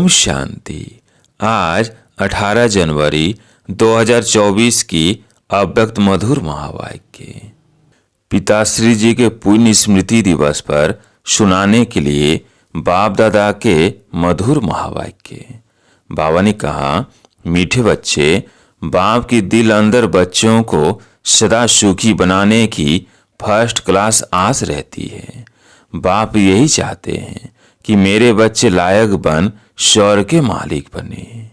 ओम शांति। आज 18 जनवरी 2024 की अव्यक्त मधुर महावाक्य पिताश्री जी के पुण्य स्मृति दिवस पर सुनाने के लिए बाप दादा के मधुर महावाक्य। बाबा ने कहा, मीठे बच्चे, बाप की दिल अंदर बच्चों को सदा सुखी बनाने की फर्स्ट क्लास आस रहती है। बाप यही चाहते हैं कि मेरे बच्चे लायक बन स्वर्ग के मालिक बने।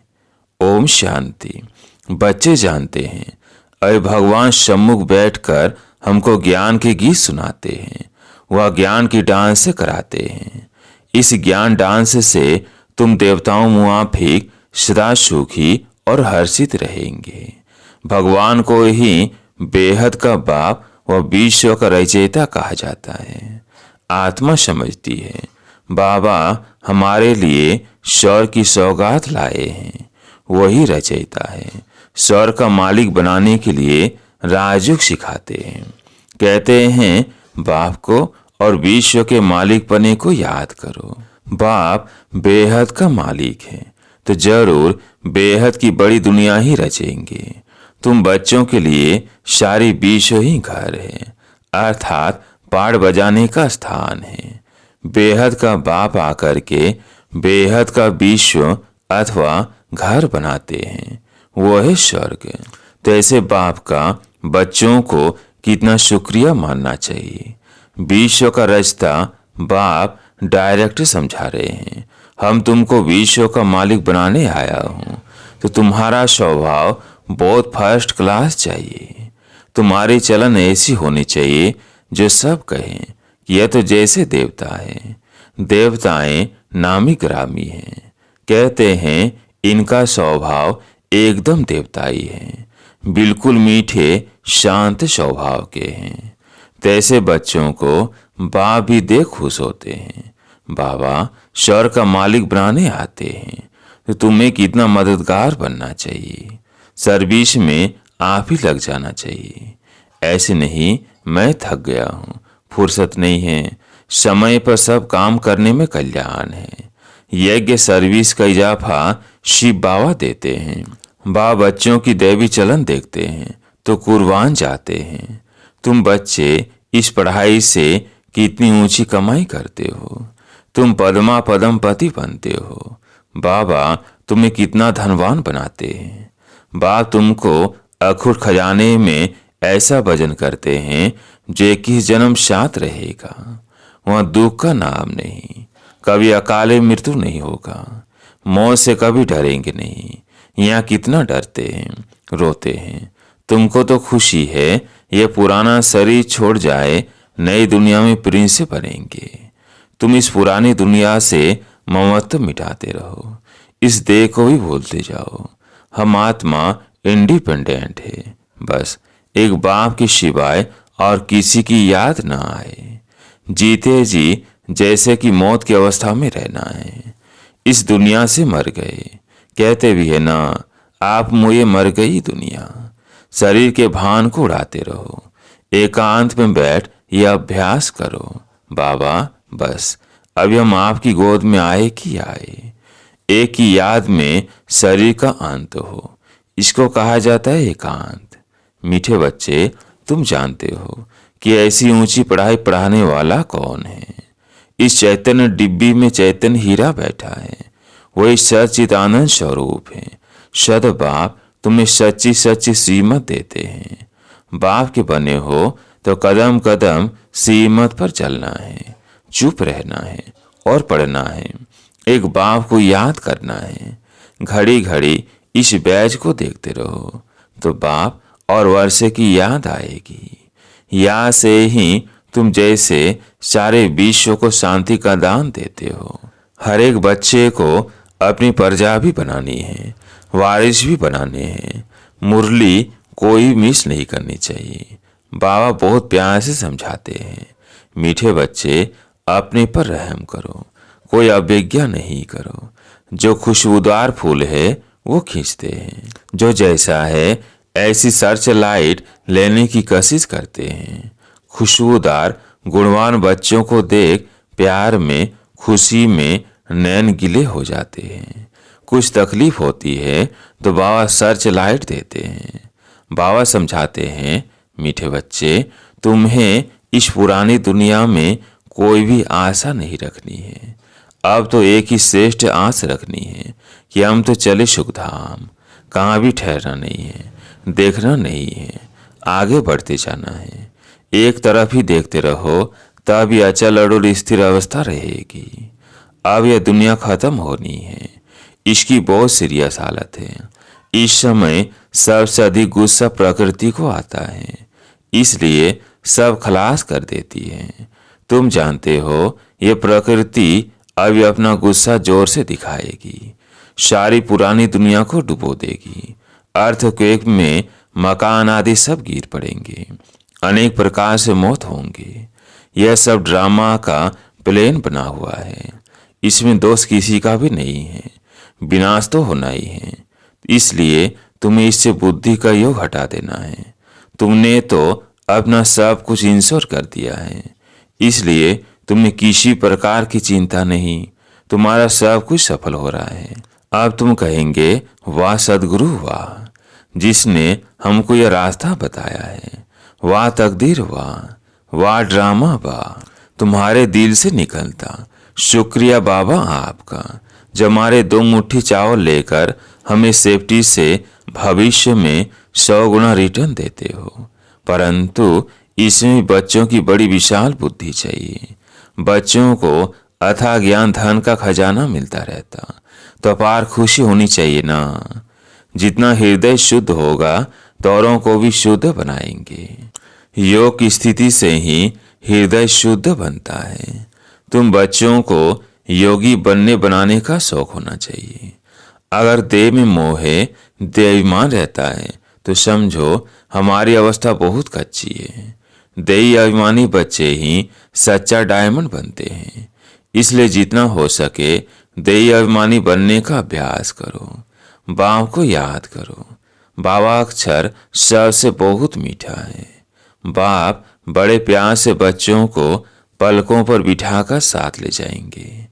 ओम शांति। बच्चे जानते हैं, अरे भगवान सम्मुख बैठकर हमको ज्ञान के गीत सुनाते हैं, वह ज्ञान की डांस से कराते हैं। इस ज्ञान डांस से तुम देवताओं मुआफिक सदा सुखी और हर्षित रहेंगे। भगवान को ही बेहद का बाप व विश्व का रचयिता कहा जाता है। आत्मा समझती है, बाबा हमारे लिए स्वर्ग की सौगात लाए हैं, वही रचयिता है। स्वर्ग का मालिक बनाने के लिए राजयोग सिखाते हैं। कहते हैं, बाप को और विश्व के मालिक बने को याद करो। बाप बेहद का मालिक है तो जरूर बेहद की बड़ी दुनिया ही रचेंगे। तुम बच्चों के लिए सारी विश्व ही घर है, अर्थात पाड़ बजाने का स्थान है। बेहद का बाप आकर के बेहद का विश्व अथवा घर बनाते हैं, वो है स्वर्ग। तो ऐसे बाप का बच्चों को कितना शुक्रिया मानना चाहिए। विश्व का रास्ता बाप डायरेक्ट समझा रहे हैं, हम तुमको विश्व का मालिक बनाने आया हूँ, तो तुम्हारा स्वभाव बहुत फर्स्ट क्लास चाहिए। तुम्हारी चलन ऐसी होनी चाहिए जो सब कहें कि यह तो जैसे देवता है। देवताएं नामी ग्रामी हैं, कहते हैं इनका स्वभाव एकदम देवताई है, बिल्कुल मीठे शांत स्वभाव के हैं। तैसे बच्चों को बाप भी देख खुश होते हैं। बाबा स्वर्ग का मालिक बनाने आते हैं, तो तुम्हें कितना मददगार बनना चाहिए। सर्विस में आप ही लग जाना चाहिए। ऐसे नहीं मैं थक गया हूँ, फुर्सत नहीं है, समय पर सब काम करने में कल्याण है। यज्ञ सर्विस का इजाफा शिव बाबा देते हैं। बाबा बच्चों की दैवी चलन देखते हैं तो कुर्बान जाते हैं। तुम बच्चे इस पढ़ाई से कितनी ऊंची कमाई करते हो, तुम पद्मा पदम पति बनते हो। बाबा तुम्हें कितना धनवान बनाते हैं। बाप तुमको अखुट खजाने में ऐसा भजन करते हैं जो 21 जन्म साथ रहेगा। वहाँ दुख का नाम नहीं, कभी अकाले मृत्यु नहीं होगा, मौत से कभी डरेंगे नहीं। यहाँ कितना डरते हैं, रोते हैं। तुमको तो खुशी है ये पुराना शरीर छोड़ जाए, नई दुनिया में प्रिंस बनेंगे। तुम इस पुरानी दुनिया से ममत्व मिटाते रहो, इस देह को भी भूलते जाओ। हम आत्मा इंडिपेंडेंट है, बस एक बाप के सिवाय और किसी की याद ना आए। जीते जी जैसे कि मौत की अवस्था में रहना है। इस दुनिया से मर गए, कहते भी है ना, आप मुझे मर गई दुनिया। शरीर के भान को उड़ाते रहो, एकांत में बैठ यह अभ्यास करो। बाबा बस अभी हम आपकी गोद में आए कि आए। एक की याद में शरीर का अंत हो, इसको कहा जाता है एकांत। मीठे बच्चे, तुम जानते हो कि ऐसी ऊंची पढ़ाई पढ़ाने वाला कौन है। इस चैतन्य डिब्बी में चैतन्य हीरा बैठा है, वही सच्चिदानंद स्वरूप है। सद बाप तुम्हें सच्ची सच्ची श्रीमत देते हैं। बाप के बने हो तो कदम कदम श्रीमत पर चलना है, चुप रहना है और पढ़ना है। एक बाप को याद करना है। घड़ी घड़ी इस बैज को देखते रहो तो बाप और वर्षे की याद आएगी। या से ही तुम जैसे सारे विश्व को शांति का दान देते हो। हर एक बच्चे को अपनी प्रजा भी बनानी है, वारिस भी बनाने हैं। मुरली कोई मिस नहीं करनी चाहिए। बाबा बहुत प्यार से समझाते हैं, मीठे बच्चे अपने पर रहम करो, कोई अवज्ञा नहीं करो। जो खुशबूदार फूल है वो खींचते हैं, जो जैसा है ऐसी सर्च लाइट लेने की कोशिश करते हैं। खुशबूदार गुणवान बच्चों को देख प्यार में, खुशी में नैन गिले हो जाते हैं। कुछ तकलीफ होती है तो बाबा सर्च लाइट देते हैं। बाबा समझाते हैं, मीठे बच्चे, तुम्हें इस पुरानी दुनिया में कोई भी आशा नहीं रखनी है। अब तो एक ही श्रेष्ठ आस रखनी है कि हम तो चले सुखधाम। कहाँ भी ठहरना नहीं है, देखना नहीं है, आगे बढ़ते जाना है। एक तरफ ही देखते रहो, तब ये अचल अड़ुल स्थिर अवस्था रहेगी। अब यह दुनिया खत्म होनी है। इसकी बहुत सीरियस हालत है। इस समय सबसे अधिक गुस्सा प्रकृति को आता है, इसलिए सब खलास कर देती है। तुम जानते हो, ये प्रकृति अब अपना गुस्सा जोर से दिखाएगी, सारी पुरानी दुनिया को डुबो देगी। अर्थक्वेक में मकान आदि सब गिर पड़ेंगे, अनेक प्रकार से मौत होंगे। यह सब ड्रामा का प्लेन बना हुआ है, इसमें दोष किसी का भी नहीं है। विनाश तो होना ही है, इसलिए तुम्हें इससे बुद्धि का योग हटा देना है। तुमने तो अपना सब कुछ इंश्योर कर दिया है, इसलिए तुम्हें किसी प्रकार की चिंता नहीं। तुम्हारा सब कुछ सफल हो रहा है। अब तुम कहेंगे, वाह सदगुरु वाह, जिसने हमको यह रास्ता बताया है। वाह तकदीर वाह, वाह ड्रामा वाह, तुम्हारे दिल से निकलता शुक्रिया बाबा आपका, जो हमारे 2 मुट्ठी चावल लेकर हमें सेफ्टी से भविष्य में 100 गुना रिटर्न देते हो। परंतु इसमें बच्चों की बड़ी विशाल बुद्धि चाहिए। बच्चों को अथाह ज्ञान धन का खजाना मिलता रहता तो अपार खुशी होनी चाहिए ना। जितना हृदय शुद्ध होगा तो औरों को भी शुद्ध बनाएंगे। योग की स्थिति से ही हृदय शुद्ध बनता है। तुम बच्चों को योगी बनने बनाने का शौक होना चाहिए। अगर देह में मोह है, देहाभिमान रहता है, तो समझो हमारी अवस्था बहुत कच्ची है। देही अभिमानी बच्चे ही सच्चा डायमंड बनते हैं। इसलिए जितना हो सके देही अभिमानी बनने का अभ्यास करो। बाप को याद करो। बाबा अक्षर सबसे बहुत मीठा है। बाप बड़े प्यार से बच्चों को पलकों पर बिठाकर साथ ले जाएंगे।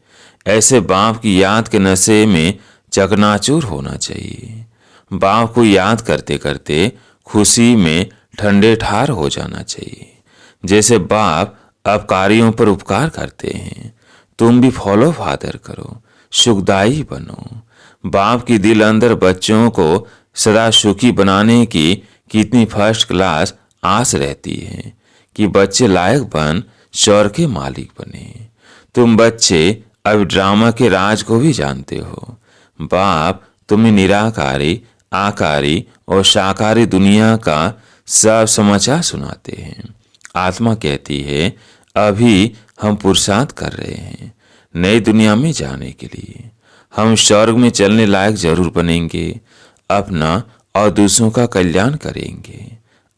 ऐसे बाप की याद के नशे में चकनाचूर होना चाहिए। बाप को याद करते करते खुशी में ठंडे ठार हो जाना चाहिए। जैसे बाप अपकारियों पर उपकार करते हैं, तुम भी फॉलो फादर करो, सुखदाई बनो। बाप की दिल अंदर बच्चों को सदा सुखी बनाने की कितनी फर्स्ट क्लास आस रहती है कि बच्चे लायक बन स्वर्ग के मालिक बने। तुम बच्चे अब ड्रामा के राज को भी जानते हो। बाप तुम्हें निराकारी, आकारी और साकारी दुनिया का सब समाचार सुनाते हैं। आत्मा कहती है, अभी हम पुरुषार्थ कर रहे हैं नई दुनिया में जाने के लिए। हम स्वर्ग में चलने लायक जरूर बनेंगे, अपना और दूसरों का कल्याण करेंगे।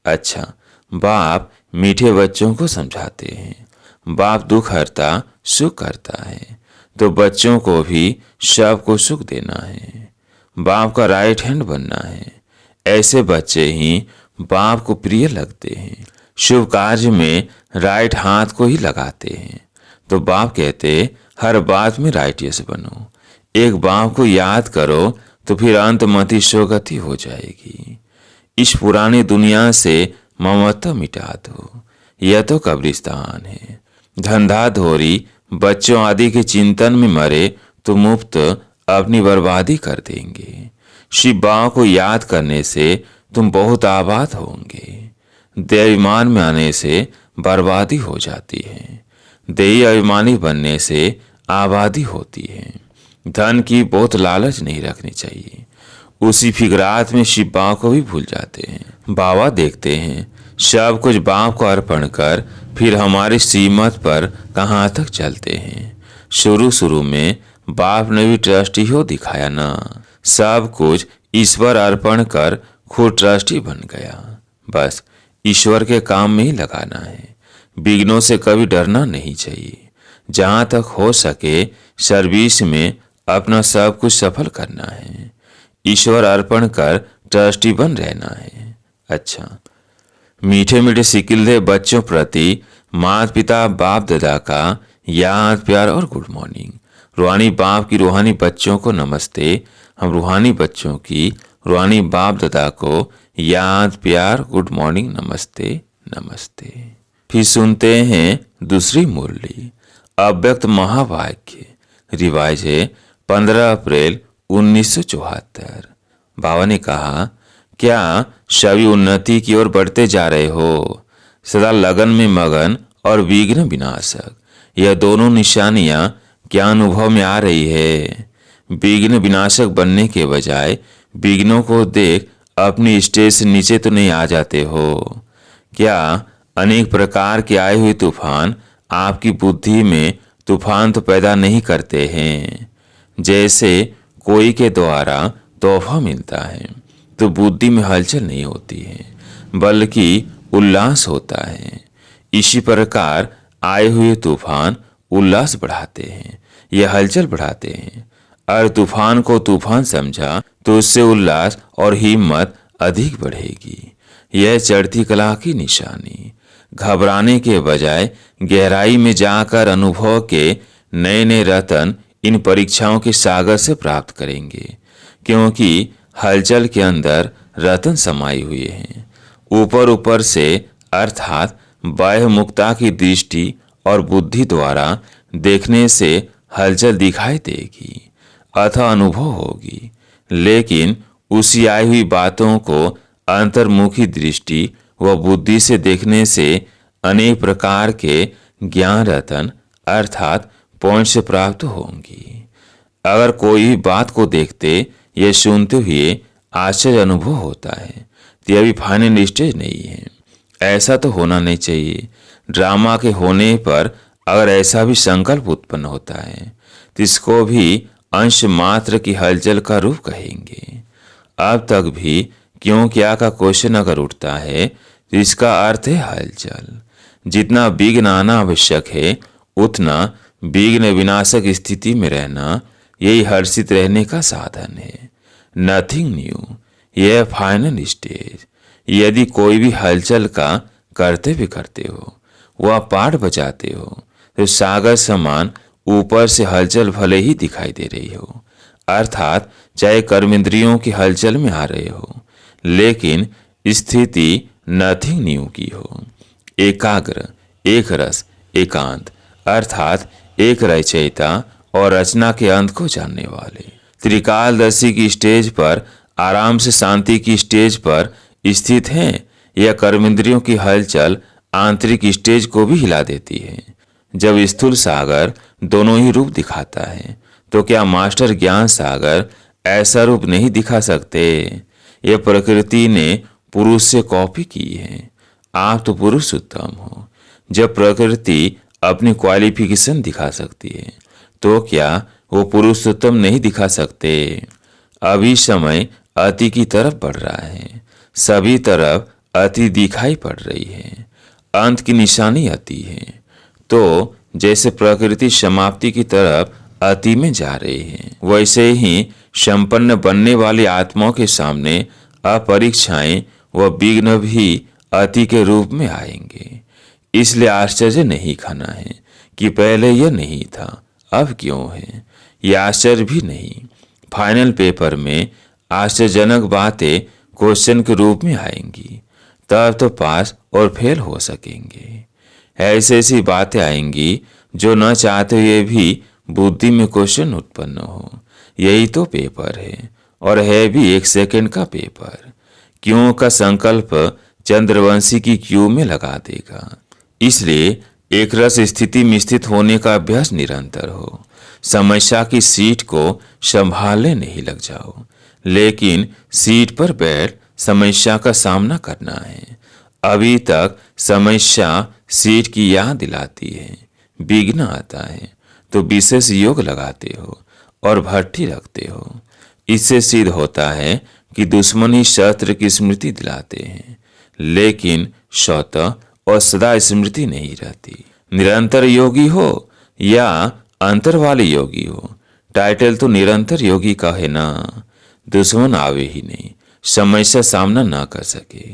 अच्छा, बाप मीठे बच्चों को समझाते हैं। बाप दुख हरता सुख करता है, तो बच्चों को भी सबको सुख देना है। बाप का राइट हैंड बनना है। ऐसे बच्चे ही बाप को प्रिय लगते हैं। शुभ कार्य में राइट हाथ को ही लगाते हैं। तो बाप कहते, हर बात में राइटियस बनो। एक बाप को याद करो तो फिर अंतमति सोगति हो जाएगी। इस पुरानी दुनिया से ममता मिटा दो, यह तो कब्रिस्तान है। धंधाधोरी बच्चों आदि के चिंतन में मरे तो मुफ्त अपनी बर्बादी कर देंगे। शिव बाबा को याद करने से तुम बहुत आबाद होंगे। देहाभिमान में आने से बर्बादी हो जाती है, देही अभिमानी बनने से आबादी होती है। धन की बहुत लालच नहीं रखनी चाहिए। उसी फिक्रात में शिव बाबा को भी भूल जाते हैं। बाबा देखते हैं सब कुछ बाप को अर्पण कर फिर हमारी सीमत पर कहाँ तक चलते हैं। शुरू शुरू में बाप ने भी ट्रस्टी हो दिखाया ना। सब कुछ ईश्वर अर्पण कर खुद ट्रस्टी बन गया। बस ईश्वर के काम में ही लगाना है। विघ्नों से कभी डरना नहीं चाहिए। जहाँ तक हो सके सर्विस में अपना सब कुछ सफल करना है। ईश्वर अर्पण कर ट्रस्टी बन रहना है। अच्छा, मीठे मीठे सिकिल्दे बच्चों प्रति माता पिता बाप दादा का याद प्यार और गुड मॉर्निंग। रूहानी बाप की रूहानी बच्चों को नमस्ते। हम रूहानी बच्चों की रूहानी बाप दादा को याद, प्यार, गुड मॉर्निंग, नमस्ते नमस्ते। फिर सुनते हैं दूसरी मुरली, अव्यक्त महावाक्य। रिवाज है 15 अप्रैल 1974। बाबा ने कहा, क्या सभी उन्नति की ओर बढ़ते जा रहे हो? सदा लगन में मगन और विघ्न विनाशक, यह दोनों निशानियां क्या अनुभव में आ रही है? विघ्न विनाशक बनने के बजाय विघ्नों को देख अपनी स्टेज से नीचे तो नहीं आ जाते हो? क्या अनेक प्रकार के आए हुए तूफान आपकी बुद्धि में तूफान तो पैदा नहीं करते हैं? जैसे कोई के द्वारा तोहफा मिलता है तो बुद्धि में हलचल नहीं होती है, बल्कि उल्लास होता है। इसी प्रकार आए हुए तूफान उल्लास बढ़ाते हैं, यह हलचल बढ़ाते हैं। अगर तूफान को तूफान समझा तो उससे उल्लास और हिम्मत अधिक बढ़ेगी। यह चढ़ती कला की निशानी। घबराने के बजाय गहराई में जाकर अनुभव के नए नए रतन इन परीक्षाओं के सागर से प्राप्त करेंगे, क्योंकि हलचल के अंदर रतन समाये हुए हैं। ऊपर ऊपर से अर्थात बाह्य मुक्ता की दृष्टि और बुद्धि द्वारा देखने से हलचल दिखाई देगी, अथवा अनुभव होगी, लेकिन उसी आई हुई बातों को अंतर्मुखी दृष्टि व बुद्धि से देखने से अनेक प्रकार के ज्ञान रतन अर्थात पॉइंट से प्राप्त होंगी। अगर कोई बात को देखते या सुनते हुए आश्चर्य अनुभव होता है तो यह भी फाइनल स्टेज नहीं है। ऐसा तो होना नहीं चाहिए। ड्रामा के होने पर अगर ऐसा भी संकल्प उत्पन्न होता है तो इसको भी अंश मात्र की हलचल का रूप कहेंगे। अब तक भी क्यों क्या का क्वेश्चन अगर उठता है तो इसका अर्थ है हलचल। जितना विघ्न आना आवश्यक है उतना विघ्न विनाशक स्थिति में रहना यही हर्षित रहने का साधन है। नथिंग न्यू, यह फाइनल स्टेज। यदि कोई भी हलचल का करते भी करते हो, वह पाठ बजाते हो, तो सागर समान ऊपर से हलचल भले ही दिखाई दे रही हो, अर्थात चाहे कर्मेंद्रियों की हलचल में आ रहे हो, लेकिन स्थिति नथिंग न्यू की हो। एकाग्र, एक रस, एकांत अर्थात एक रचयिता और रचना के अंत को जानने वाले। त्रिकालदर्शी की स्टेज पर आराम से शांति की स्टेज पर स्थित हैं या कर्मेंद्रियों की हलचल आंतरिक स्टेज को भी हिला देती है। जब स्थूल सागर दोनों ही रूप दिखाता है तो क्या मास्टर ज्ञान सागर ऐसा रूप नहीं दिखा सकते? यह प्रकृति ने पुरुष से कॉपी की है। आप तो पुरुष उत्तम हो। जब प्रकृति अपनी क्वालिफिकेशन दिखा सकती है तो क्या वो पुरुषोत्तम नहीं दिखा सकते? अभी समय अति की तरफ बढ़ रहा है। सभी तरफ अति दिखाई पड़ रही है। अंत की निशानी अति है। तो जैसे प्रकृति समाप्ति की तरफ अति में जा रही है, वैसे ही संपन्न बनने वाली आत्माओं के सामने अपरीक्षाएं व विघ्न भी अति के रूप में आएंगे। इसलिए आश्चर्य नहीं खाना है कि पहले यह नहीं था, अब क्यों है। यह आश्चर्य भी नहीं। फाइनल पेपर में आश्चर्यजनक बातें क्वेश्चन के रूप में आएंगी, तब तो पास और फेल हो सकेंगे। ऐसी ऐसी बातें आएंगी जो न चाहते हुए भी बुद्धि में क्वेश्चन उत्पन्न हो। यही तो पेपर है, और है भी 1 सेकंड का पेपर। क्यों का संकल्प चंद्रवंशी की क्यू में लगा देगा। इसलिए एक रस स्थिति में स्थित होने का अभ्यास निरंतर हो। समस्या की सीट को संभालने नहीं लग जाओ, लेकिन सीट पर बैठ समस्या का सामना करना है। अभी तक समस्या सीट की याद दिलाती है। विघ्न आता है तो विशेष योग लगाते हो और भट्ठी रखते हो। इससे सिद्ध होता है कि दुश्मन ही शस्त्र की स्मृति दिलाते हैं, लेकिन स्वतः और सदा स्मृति नहीं रहती। निरंतर योगी हो या अंतर वाले योगी हो, टाइटल तो निरंतर योगी का है ना। दुश्मन आवे ही नहीं, समस्या सामना ना कर सके।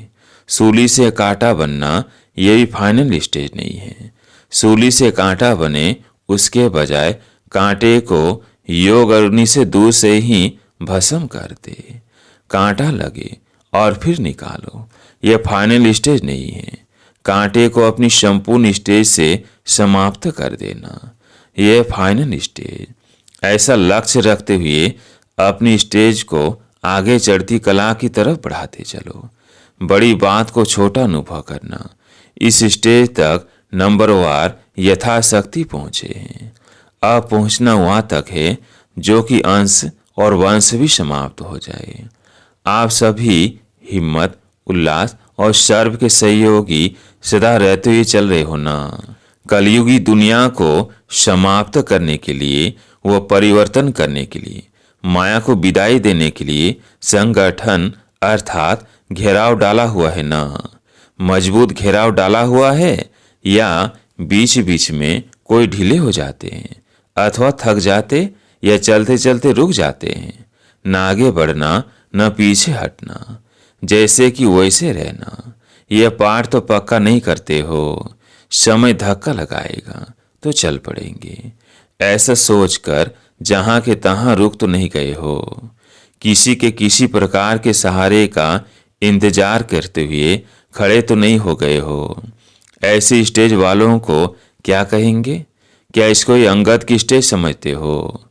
सूली से कांटा बनना ये भी फाइनल स्टेज नहीं है। सूली से कांटा बने उसके बजाय कांटे को योग अग्नि से दूर से ही भस्म कर दे। कांटा लगे और फिर निकालो, यह फाइनल स्टेज नहीं है। कांटे को अपनी संपूर्ण स्टेज से समाप्त कर देना, यह फाइनल स्टेज। ऐसा लक्ष्य रखते हुए अपनी स्टेज को आगे चढ़ती कला की तरफ बढ़ाते चलो। बड़ी बात को छोटा अनुभव करना। इस स्टेज तक नंबरवार यथाशक्ति पहुंचे हैं। अब पहुंचना वहां तक है जो कि अंश और वंश भी समाप्त हो जाए। आप सभी हिम्मत, उल्लास और सर्व के सहयोगी सदा रहते हुए चल रहे हो ना। कलयुगी दुनिया को समाप्त करने के लिए व परिवर्तन करने के लिए, माया को विदाई देने के लिए संगठन अर्थात घेराव डाला हुआ है ना। मजबूत घेराव डाला हुआ है या बीच बीच में कोई ढीले हो जाते हैं अथवा थक जाते या चलते चलते रुक जाते हैं। न आगे बढ़ना न पीछे हटना, जैसे कि वैसे रहना। यह पाठ तो पक्का नहीं करते हो, समय धक्का लगाएगा तो चल पड़ेंगे। ऐसा सोचकर जहां के तहां रुक तो नहीं गए हो। किसी के किसी प्रकार के सहारे का इंतजार करते हुए खड़े तो नहीं हो गए हो। ऐसे स्टेज वालों को क्या कहेंगे? क्या इसको ये अंगद की स्टेज समझते हो?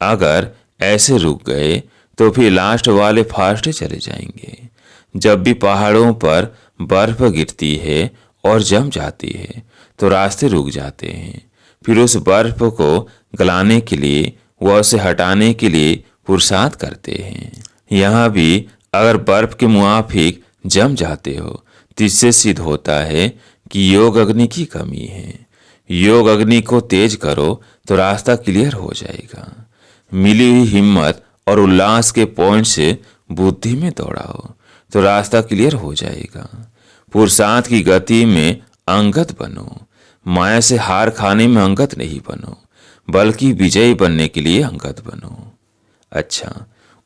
अगर ऐसे रुक गए तो फिर लास्ट वाले फास्ट चले जाएंगे। जब भी पहाड़ों पर बर्फ गिरती है और जम जाती है तो रास्ते रुक जाते हैं। फिर उस बर्फ को गलाने के लिए व उसे हटाने के लिए पुरुषार्थ करते हैं। यहाँ भी अगर बर्फ के मुआफिक जम जाते हो तो इससे सिद्ध होता है कि योग अग्नि की कमी है। योग अग्नि को तेज करो तो रास्ता क्लियर हो जाएगा। मिली हुई हिम्मत और उल्लास के पॉइंट से बुद्धि में दौड़ाओ तो रास्ता क्लियर हो जाएगा। पुरुषार्थ की गति में अंगत बनो। माया से हार खाने में अंगत नहीं बनो, बल्कि विजयी बनने के लिए अंगत बनो। अच्छा,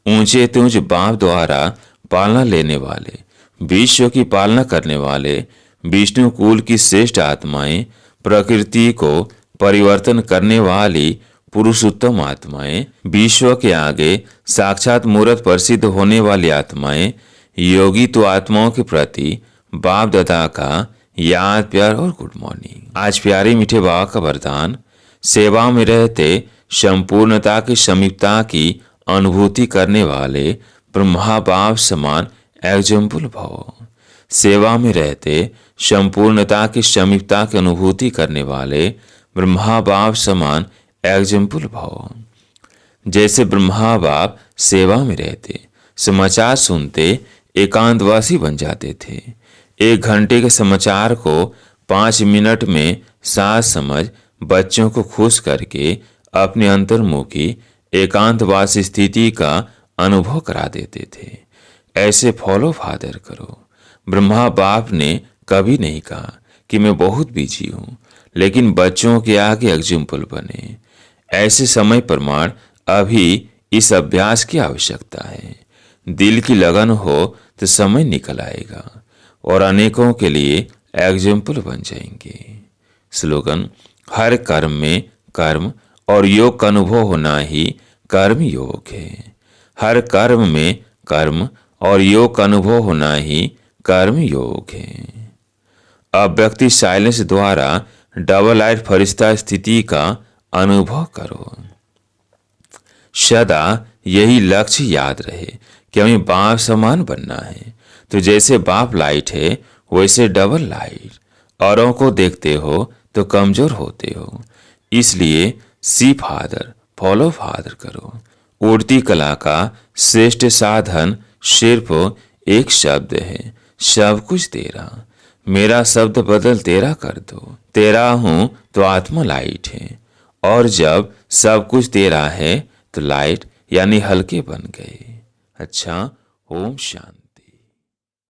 ऊंचे ते ऊंचे बाप द्वारा पालना लेने वाले, विश्व की पालना करने वाले विष्णु कुल की श्रेष्ठ आत्माएं, प्रकृति को परिवर्तन करने वाली पुरुषोत्तम आत्माएं, विश्व के आगे साक्षात मूर्त प्रसिद्ध होने वाली आत्माएं, योगी तो आत्माओं के प्रति बाप दादा का याद, प्यार और गुड मॉर्निंग। आज प्यारे मीठे बाबा का वरदान, सेवा में रहते संपूर्णता की समीपता की अनुभूति करने वाले ब्रह्मा बाप समान एग्जाम्पल भव। सेवा में रहते संपूर्णता की समीपता की अनुभूति करने वाले ब्रह्मा बाप समान एग्जाम्पल भव। जैसे ब्रह्मा बाप सेवा में रहते समाचार सुनते एकांतवासी बन जाते थे। 1 घंटे के समाचार को 5 मिनट में साथ समझ बच्चों को खुश करके अपने अंतर्मुखी एकांतवासी स्थिति का अनुभव करा देते थे। ऐसे फॉलो फादर करो। ब्रह्मा बाप ने कभी नहीं कहा कि मैं बहुत बिजी हूं, लेकिन बच्चों के आगे एग्जाम्पल बने। ऐसे समय प्रमाण अभी इस अभ्यास की आवश्यकता है। दिल की लगन हो तो समय निकल आएगा और अनेकों के लिए एग्जाम्पल बन जाएंगे। स्लोगन, हर कर्म में कर्म और योग का अनुभव होना ही कर्म योग है। हर कर्म में कर्म और योग का अनुभव होना ही कर्म योग है। अब व्यक्ति साइलेंस द्वारा डबल लाइट फरिश्ता स्थिति का अनुभव करो। सदा यही लक्ष्य याद रहे कि हमें बाप समान बनना है। तो जैसे बाप लाइट है वैसे डबल लाइट। औरों को देखते हो तो कमजोर होते हो, इसलिए सी फादर फॉलो फादर करो। उड़ती कला का श्रेष्ठ साधन सिर्फ एक शब्द है, सब कुछ तेरा। मेरा शब्द बदल तेरा कर दो। तेरा हूं तो आत्मा लाइट है, और जब सब कुछ तेरा है तो लाइट यानी हल्के बन गए। अच्छा, ओम शांति।